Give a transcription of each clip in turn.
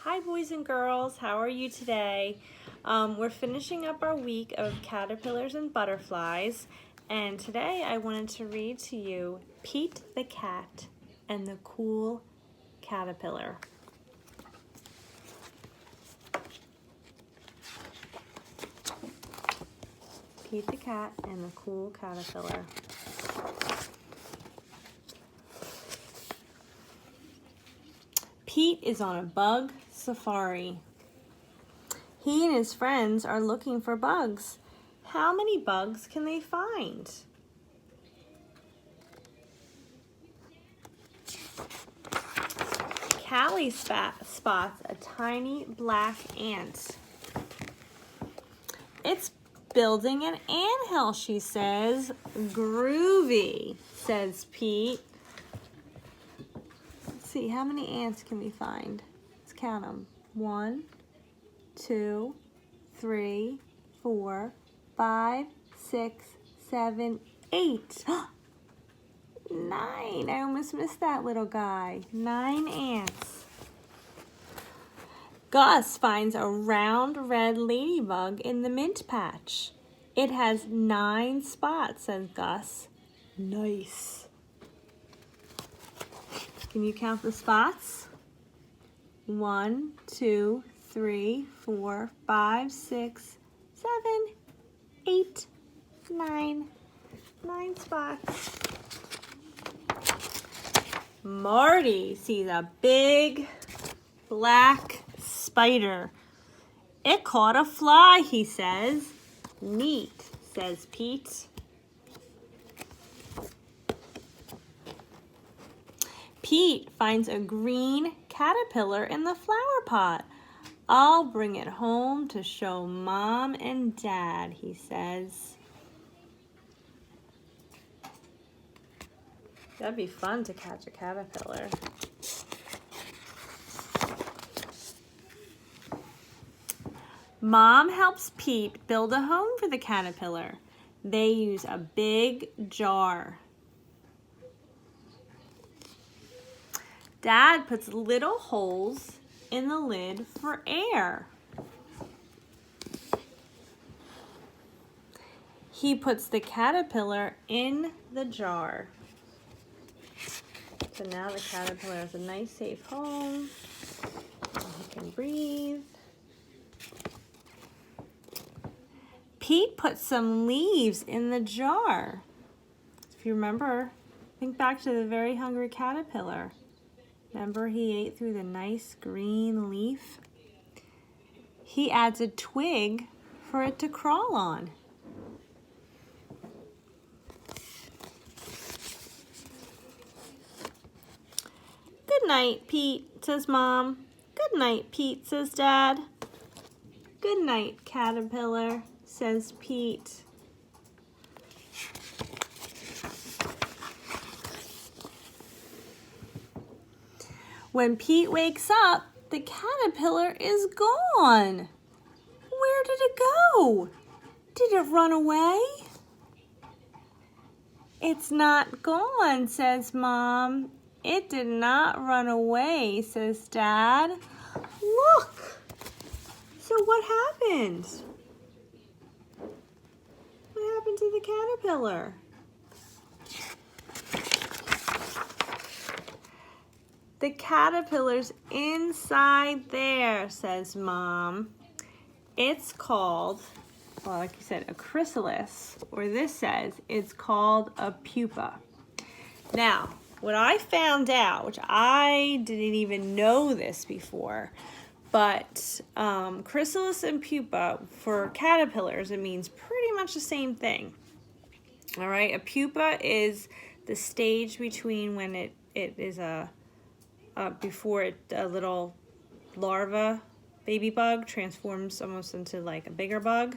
Hi boys and girls, how are you today? We're finishing up our week of caterpillars and butterflies, and today I wanted to read to you Pete the Cat and the Cool Caterpillar. Pete the Cat and the Cool Caterpillar. Pete is on a bug safari. He and his friends are looking for bugs. How many bugs can they find? Callie spots a tiny black ant. It's building an anthill, she says. Groovy, says Pete. Let's see, how many ants can we find? Let's count them. 1, 2, 3, 4, 5, 6, 7, 8. 9. I almost missed that little guy. 9 ants. Gus finds a round red ladybug in the mint patch. It has 9 spots, says Gus. Nice. Can you count the spots? 1, 2, 3, 4, 5, 6, 7, 8, 9. 9 spots. Marty sees a big black spider. It caught a fly, he says. Neat, says Pete. Pete finds a green caterpillar in the flower pot. I'll bring it home to show Mom and Dad, he says. That'd be fun to catch a caterpillar. Mom helps Pete build a home for the caterpillar. They use a big jar. Dad puts little holes in the lid for air. He puts the caterpillar in the jar. So now the caterpillar has a nice safe home. He can breathe. Pete put some leaves in the jar. If you remember, think back to the very hungry caterpillar. Remember he ate through the nice green leaf? He adds a twig for it to crawl on. Good night, Pete, says Mom. Good night, Pete, says Dad. Good night, caterpillar, says Pete. When Pete wakes up, the caterpillar is gone. Where did it go? Did it run away? It's not gone, says Mom. It did not run away, says Dad. Look! So what happened? What happened to the caterpillar? The caterpillar's inside there, says Mom. It's called, well, like you said, a chrysalis, or this says it's called a pupa. Now, what I found out, which I didn't even know this before, but chrysalis and pupa for caterpillars, it means pretty much the same thing. All right, a pupa is the stage between when it is before a little larva baby bug transforms almost into like a bigger bug.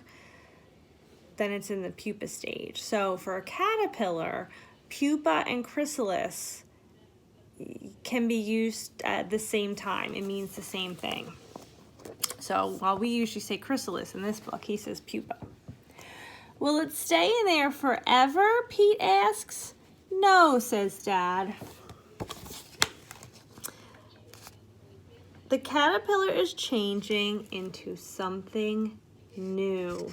Then it's in the pupa stage. So for a caterpillar, pupa and chrysalis can be used at the same time. It means the same thing. So while we usually say chrysalis in this book, he says pupa. Will it stay in there forever? Pete asks. No, says Dad. The caterpillar is changing into something new.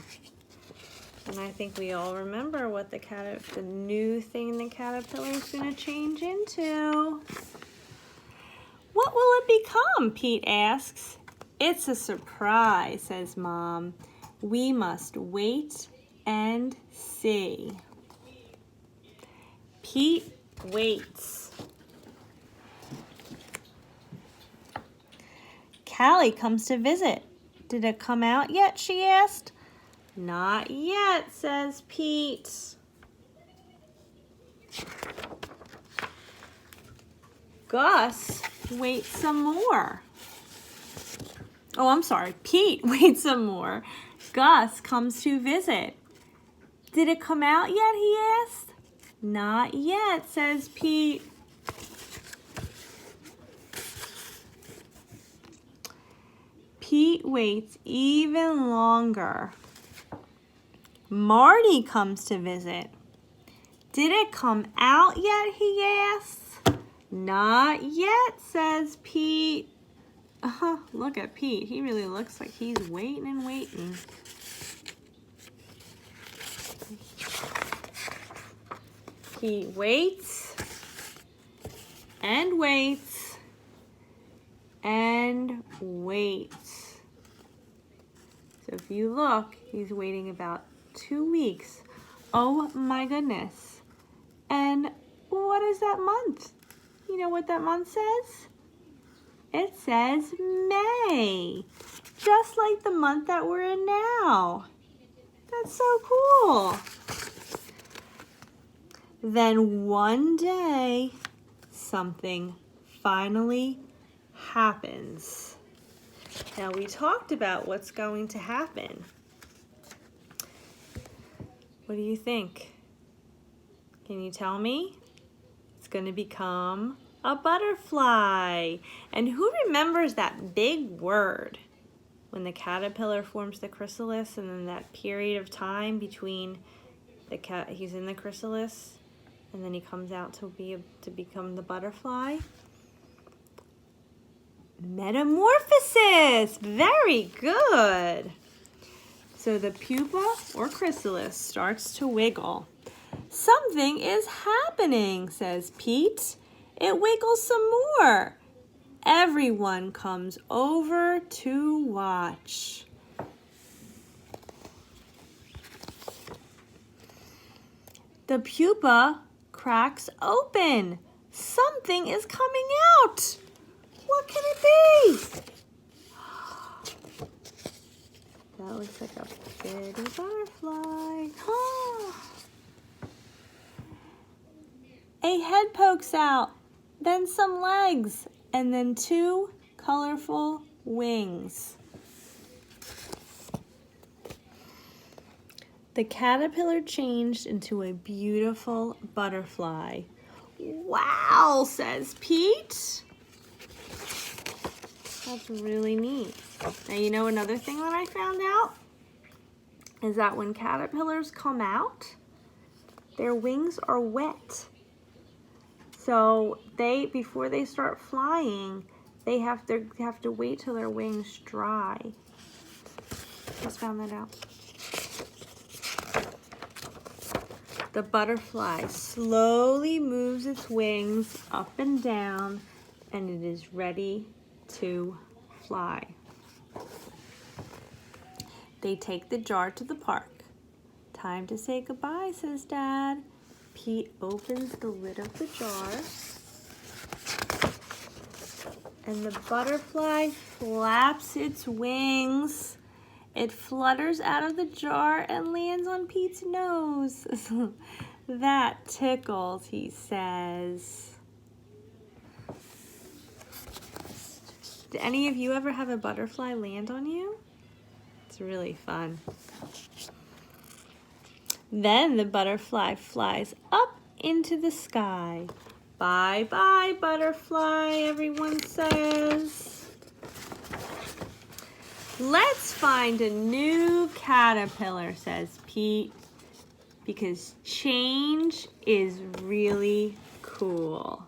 And I think we all remember what the new thing the caterpillar is going to change into. What will it become? Pete asks. It's a surprise, says Mom. We must wait and see. Pete waits. Callie comes to visit. Did it come out yet? She asked. Not yet, says Pete. Gus waits some more. Oh, I'm sorry. Pete waits some more. Gus comes to visit. Did it come out yet? He asked. Not yet, says Pete. Pete waits even longer. Marty comes to visit. Did it come out yet? He asks. Not yet, says Pete. Look at Pete. He really looks like he's waiting and waiting. He waits and waits and waits. So if you look, he's waiting about 2 weeks. Oh my goodness. And what is that month? You know what that month says? It says May. Just like the month that we're in now. That's so cool. Then one day, something finally happens. Now we talked about what's going to happen. What do you think? Can you tell me? It's going to become a butterfly. And who remembers that big word when the caterpillar forms the chrysalis and then that period of time between he's in the chrysalis and then he comes out to become the butterfly? Metamorphosis. Very good. So the pupa or chrysalis starts to wiggle. Something is happening, says Pete. It wiggles some more. Everyone comes over to watch. The pupa cracks open. Something is coming out. What can it be? That looks like a pretty butterfly. A head pokes out, then some legs, and then 2 colorful wings. The caterpillar changed into a beautiful butterfly. Wow, says Pete. That's really neat. Now, you know another thing that I found out is that when caterpillars come out, their wings are wet. So before they start flying, they have to wait till their wings dry. Just found that out. The butterfly slowly moves its wings up and down, and it is ready to fly. They take the jar to the park. Time to say goodbye, says Dad. Pete opens the lid of the jar, and the butterfly flaps its wings. It flutters out of the jar and lands on Pete's nose. That tickles, he says. Did any of you ever have a butterfly land on you? It's really fun. Then the butterfly flies up into the sky. Bye-bye, butterfly, everyone says. Let's find a new caterpillar, says Pete, because change is really cool.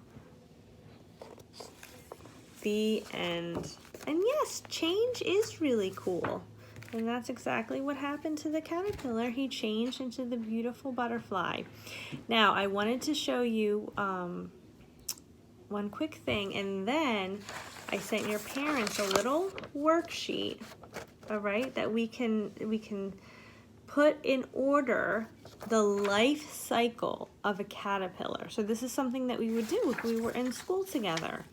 The end. And yes, change is really cool. And that's exactly what happened to the caterpillar. He changed into the beautiful butterfly. Now, I wanted to show you one quick thing, and then I sent your parents a little worksheet, all right, that we can put in order the life cycle of a caterpillar. So this is something that we would do if we were in school together,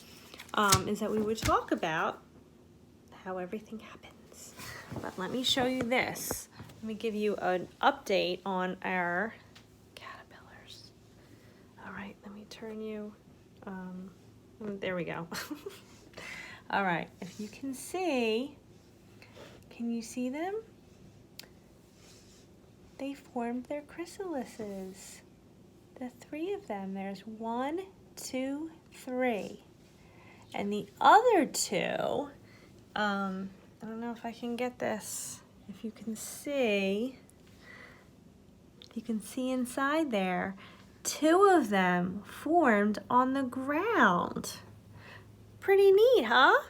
is that we would talk about how everything happens. But let me show you this. Let me give you an update on our caterpillars. All right, let me turn you, there we go. All right, if you can you see them? They formed their chrysalises. The 3 of them, there's 1, 2, 3. And the other 2, I don't know if I can get this. If you can see inside there, 2 of them formed on the ground. Pretty neat, huh?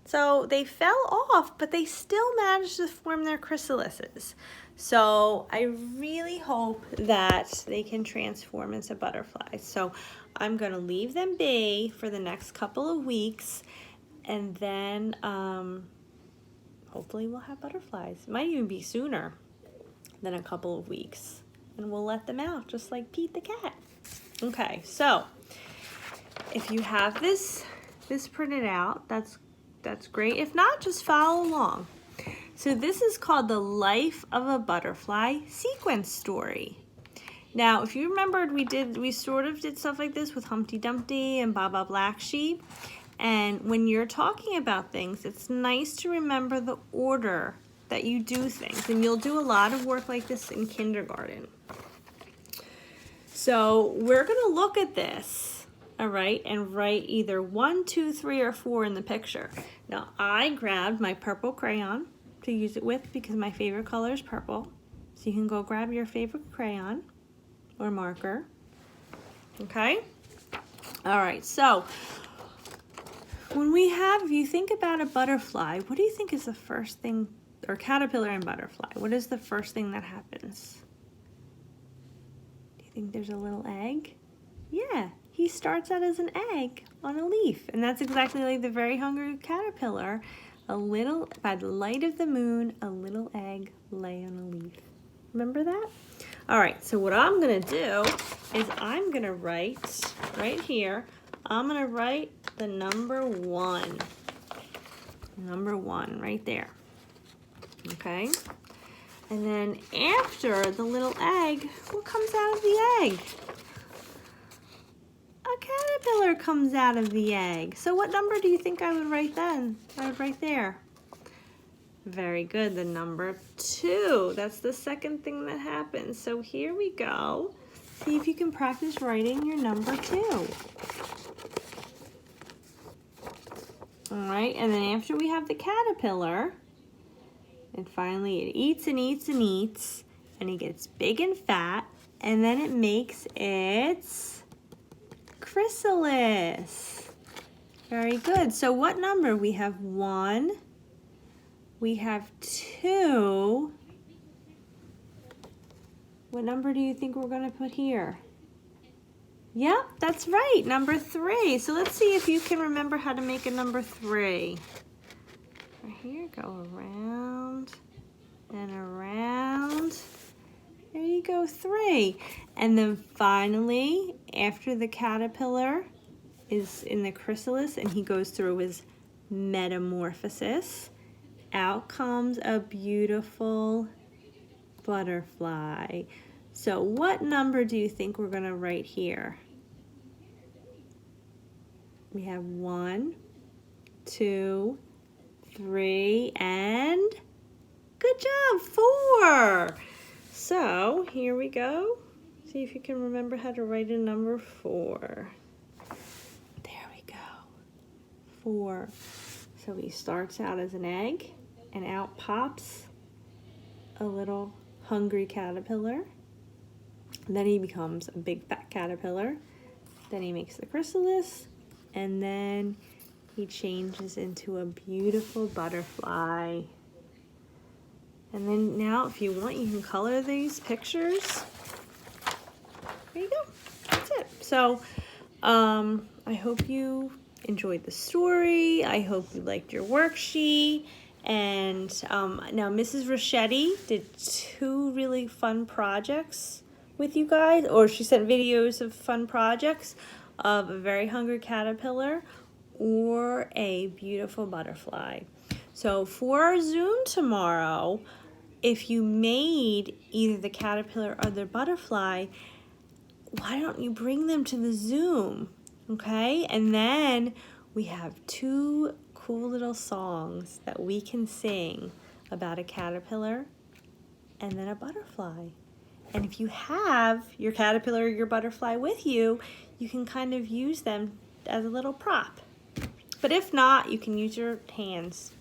So they fell off, but they still managed to form their chrysalises. So I really hope that they can transform into butterflies. So I'm going to leave them be for the next couple of weeks, and then hopefully we'll have butterflies. It might even be sooner than a couple of weeks, and we'll let them out just like Pete the cat. Okay, so if you have this printed out, that's great. If not, just follow along. So this is called the Life of a Butterfly sequence story. Now, if you remembered, we sort of did stuff like this with Humpty Dumpty and Baa Black Sheep. And when you're talking about things, it's nice to remember the order that you do things. And you'll do a lot of work like this in kindergarten. So we're going to look at this, all right, and write either 1, 2, 3, or 4 in the picture. Now, I grabbed my purple crayon to use it with because my favorite color is purple. So you can go grab your favorite crayon or marker. Okay? All right, so if you think about a butterfly, what do you think is the first thing, or caterpillar and butterfly, what is the first thing that happens? Do you think there's a little egg? Yeah, he starts out as an egg on a leaf, and that's exactly like the Very Hungry Caterpillar. By the light of the moon, a little egg lay on a leaf. Remember that? All right, so what I'm gonna do is I'm gonna write right here, I'm gonna write the number 1. Number 1 right there. Okay? And then after the little egg, what comes out of the egg? A caterpillar comes out of the egg. So what number do you think I would write then? I would write there. Very good, the number 2. That's the second thing that happens. So here we go. See if you can practice writing your number 2. All right, and then after we have the caterpillar, and finally it eats and eats and eats, and it gets big and fat, and then it makes its chrysalis. Very good. So what number? We have 1, we have 2. What number do you think we're going to put here? Yep, that's right, number 3. So let's see if you can remember how to make a number 3. Right here, go around and around. There you go, 3. And then finally, after the caterpillar is in the chrysalis and he goes through his metamorphosis, out comes a beautiful butterfly. So what number do you think we're going to write here? We have 1, 2, 3, and good job, 4. So here we go. See if you can remember how to write a number 4. There we go, 4. So he starts out as an egg, and out pops a little hungry caterpillar. Then he becomes a big fat caterpillar. Then he makes the chrysalis, and then he changes into a beautiful butterfly. And then now, if you want, you can color these pictures. There you go. That's it. So, I hope you enjoyed the story. I hope you liked your worksheet. And now Mrs. Rochetti did 2 really fun projects with you guys, or she sent videos of fun projects of a very hungry caterpillar or a beautiful butterfly. So for our Zoom tomorrow, if you made either the caterpillar or the butterfly, why don't you bring them to the Zoom, okay? And then we have 2 cool little songs that we can sing about a caterpillar and then a butterfly. And if you have your caterpillar or your butterfly with you, you can kind of use them as a little prop. But if not, you can use your hands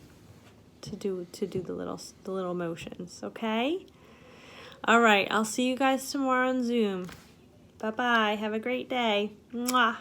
to do the little motions, okay? All right, I'll see you guys tomorrow on Zoom. Bye-bye. Have a great day. Mwah.